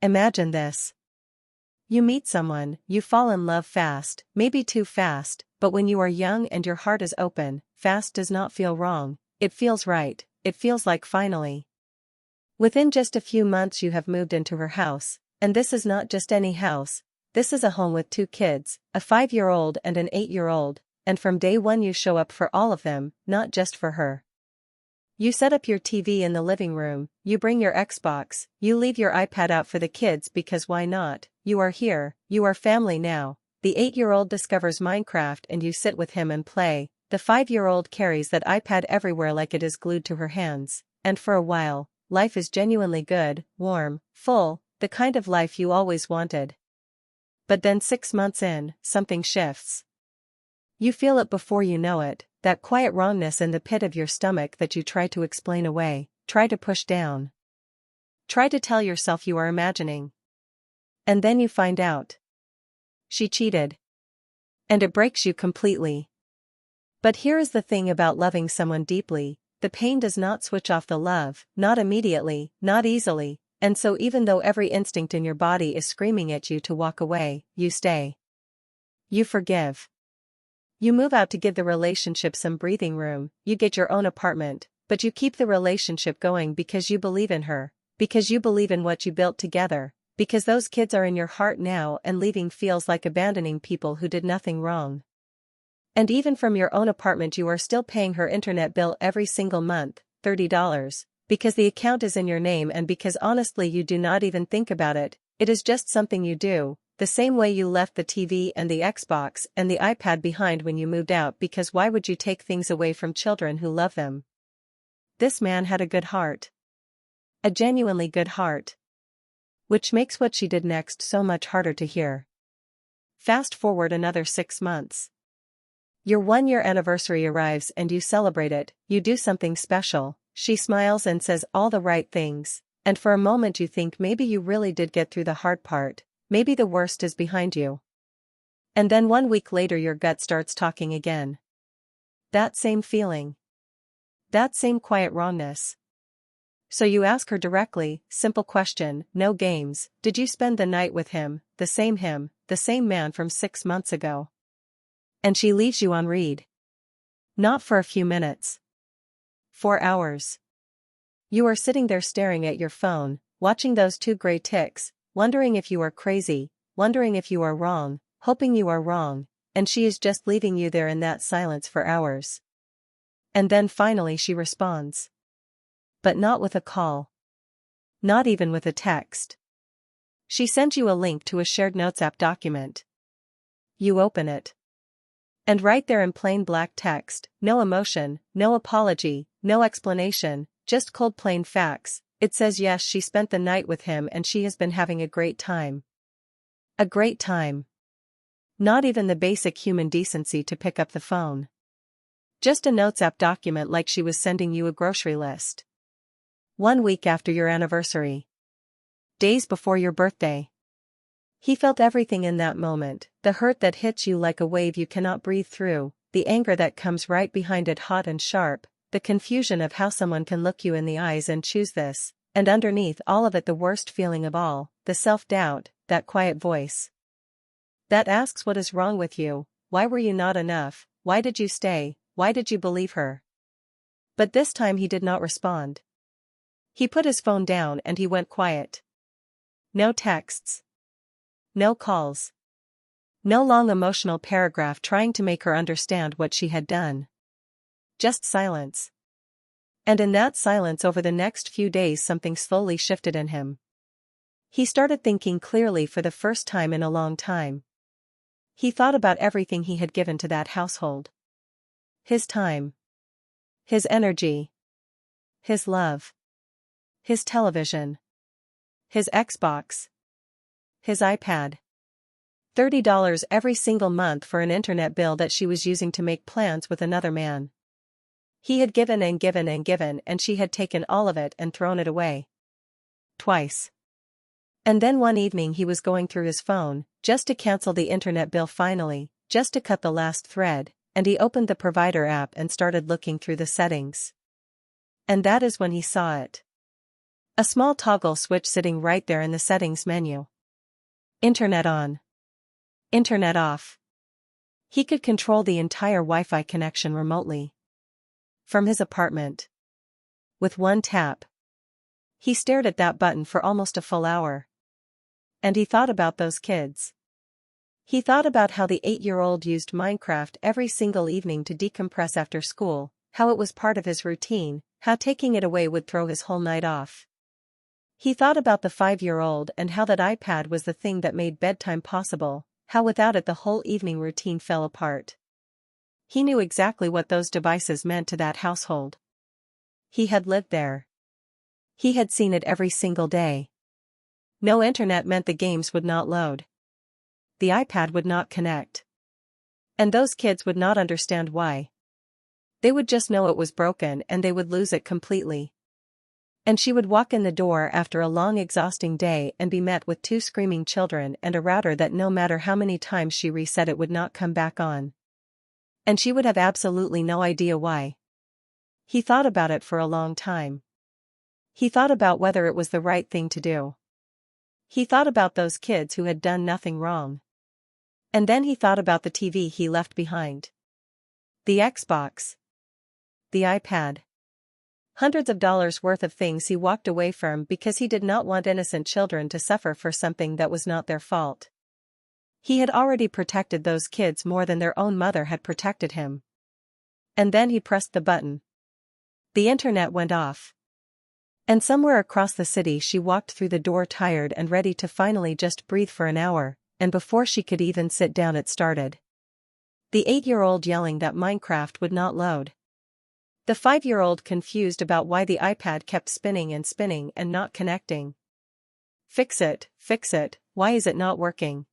Imagine this. You meet someone, you fall in love fast, maybe too fast, but when you are young and your heart is open, fast does not feel wrong, it feels right, it feels like finally. Within just a few months you have moved into her house, and this is not just any house, this is a home with 2 kids, a 5-year-old and an 8-year-old, and from day one you show up for all of them, not just for her. You set up your TV in the living room, you bring your Xbox, you leave your iPad out for the kids because why not, you are here, you are family now. The 8-year-old discovers Minecraft and you sit with him and play, the 5-year-old carries that iPad everywhere like it is glued to her hands, and for a while, life is genuinely good, warm, full, the kind of life you always wanted. But then 6 months in, something shifts. You feel it before you know it, that quiet wrongness in the pit of your stomach that you try to explain away, try to push down. Try to tell yourself you are imagining. And then you find out. She cheated. And it breaks you completely. But here is the thing about loving someone deeply, the pain does not switch off the love, not immediately, not easily, and so even though every instinct in your body is screaming at you to walk away, you stay. You forgive. You move out to give the relationship some breathing room, you get your own apartment, but you keep the relationship going because you believe in her, because you believe in what you built together, because those kids are in your heart now and leaving feels like abandoning people who did nothing wrong. And even from your own apartment you are still paying her internet bill every single month, $30, because the account is in your name and because honestly you do not even think about it, it is just something you do. The same way you left the TV and the Xbox and the iPad behind when you moved out because why would you take things away from children who love them? This man had a good heart. A genuinely good heart. Which makes what she did next so much harder to hear. Fast forward another 6 months. Your 1-year anniversary arrives and you celebrate it, you do something special, she smiles and says all the right things, and for a moment you think maybe you really did get through the hard part. Maybe the worst is behind you. And then 1 week later your gut starts talking again. That same feeling. That same quiet wrongness. So you ask her directly, simple question, no games, did you spend the night with him, the same man from 6 months ago? And she leaves you on read. Not for a few minutes. 4 hours. You are sitting there staring at your phone, watching those 2 gray ticks, wondering if you are crazy, wondering if you are wrong, hoping you are wrong, and she is just leaving you there in that silence for hours. And then finally she responds. But not with a call. Not even with a text. She sends you a link to a shared Notes app document. You open it. And right there in plain black text, no emotion, no apology, no explanation, just cold plain facts. It says yes, she spent the night with him and she has been having a great time. A great time. Not even the basic human decency to pick up the phone. Just a Notes app document like she was sending you a grocery list. 1 week after your anniversary. Days before your birthday. He felt everything in that moment, the hurt that hits you like a wave you cannot breathe through, the anger that comes right behind it hot and sharp, the confusion of how someone can look you in the eyes and choose this, and underneath all of it the worst feeling of all, the self-doubt, that quiet voice. That asks what is wrong with you, why were you not enough, why did you stay, why did you believe her? But this time he did not respond. He put his phone down and he went quiet. No texts. No calls. No long emotional paragraph trying to make her understand what she had done. Just silence. And in that silence over the next few days something slowly shifted in him. He started thinking clearly for the first time in a long time. He thought about everything he had given to that household. His time. His energy. His love. His television. His Xbox. His iPad. $30 every single month for an internet bill that she was using to make plans with another man. He had given and given and given and she had taken all of it and thrown it away. Twice. And then one evening he was going through his phone, just to cancel the internet bill finally, just to cut the last thread, and he opened the provider app and started looking through the settings. And that is when he saw it. A small toggle switch sitting right there in the settings menu. Internet on. Internet off. He could control the entire Wi-Fi connection remotely. From his apartment. With one tap. He stared at that button for almost a full hour. And he thought about those kids. He thought about how the 8-year-old used Minecraft every single evening to decompress after school, how it was part of his routine, how taking it away would throw his whole night off. He thought about the 5-year-old and how that iPad was the thing that made bedtime possible, how without it the whole evening routine fell apart. He knew exactly what those devices meant to that household. He had lived there. He had seen it every single day. No internet meant the games would not load. The iPad would not connect. And those kids would not understand why. They would just know it was broken and they would lose it completely. And she would walk in the door after a long exhausting day and be met with 2 screaming children and a router that no matter how many times she reset it would not come back on. And she would have absolutely no idea why. He thought about it for a long time. He thought about whether it was the right thing to do. He thought about those kids who had done nothing wrong. And then he thought about the TV he left behind. The Xbox. The iPad. Hundreds of dollars worth of things he walked away from because he did not want innocent children to suffer for something that was not their fault. He had already protected those kids more than their own mother had protected him. And then he pressed the button. The internet went off. And somewhere across the city she walked through the door tired and ready to finally just breathe for an hour, and before she could even sit down it started. The 8-year-old yelling that Minecraft would not load. The 5-year-old confused about why the iPad kept spinning and not connecting. Fix it, why is it not working?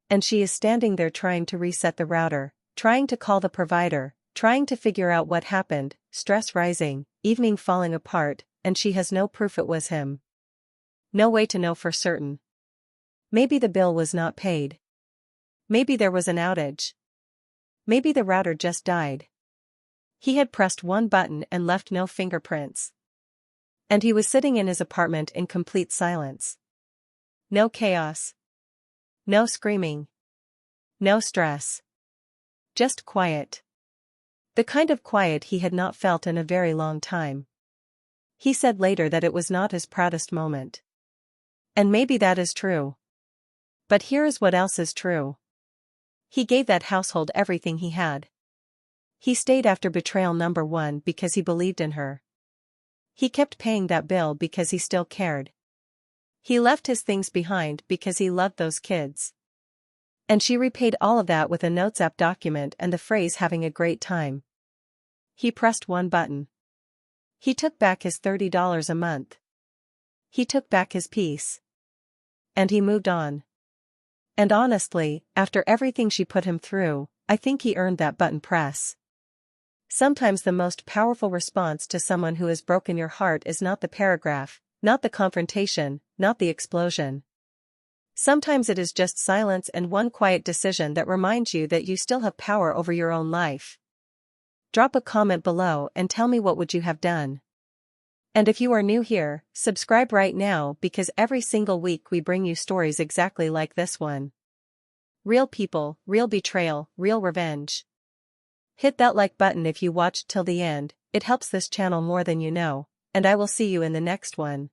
And she is standing there trying to reset the router, trying to call the provider, trying to figure out what happened, stress rising, evening falling apart, and she has no proof it was him. No way to know for certain. Maybe the bill was not paid. Maybe there was an outage. Maybe the router just died. He had pressed one button and left no fingerprints. And he was sitting in his apartment in complete silence. No chaos. No screaming. No stress. Just quiet. The kind of quiet he had not felt in a very long time. He said later that it was not his proudest moment. And maybe that is true. But here is what else is true. He gave that household everything he had. He stayed after betrayal number 1 because he believed in her. He kept paying that bill because he still cared. He left his things behind because he loved those kids. And she repaid all of that with a Notes app document and the phrase having a great time. He pressed one button. He took back his $30 a month. He took back his peace. And he moved on. And honestly, after everything she put him through, I think he earned that button press. Sometimes the most powerful response to someone who has broken your heart is not the paragraph, not the confrontation, not the explosion. Sometimes it is just silence and one quiet decision that reminds you that you still have power over your own life. Drop a comment below and tell me what would you have done. And if you are new here, subscribe right now because every single week we bring you stories exactly like this one. Real people, real betrayal, real revenge. Hit that like button if you watched till the end, it helps this channel more than you know, and I will see you in the next one.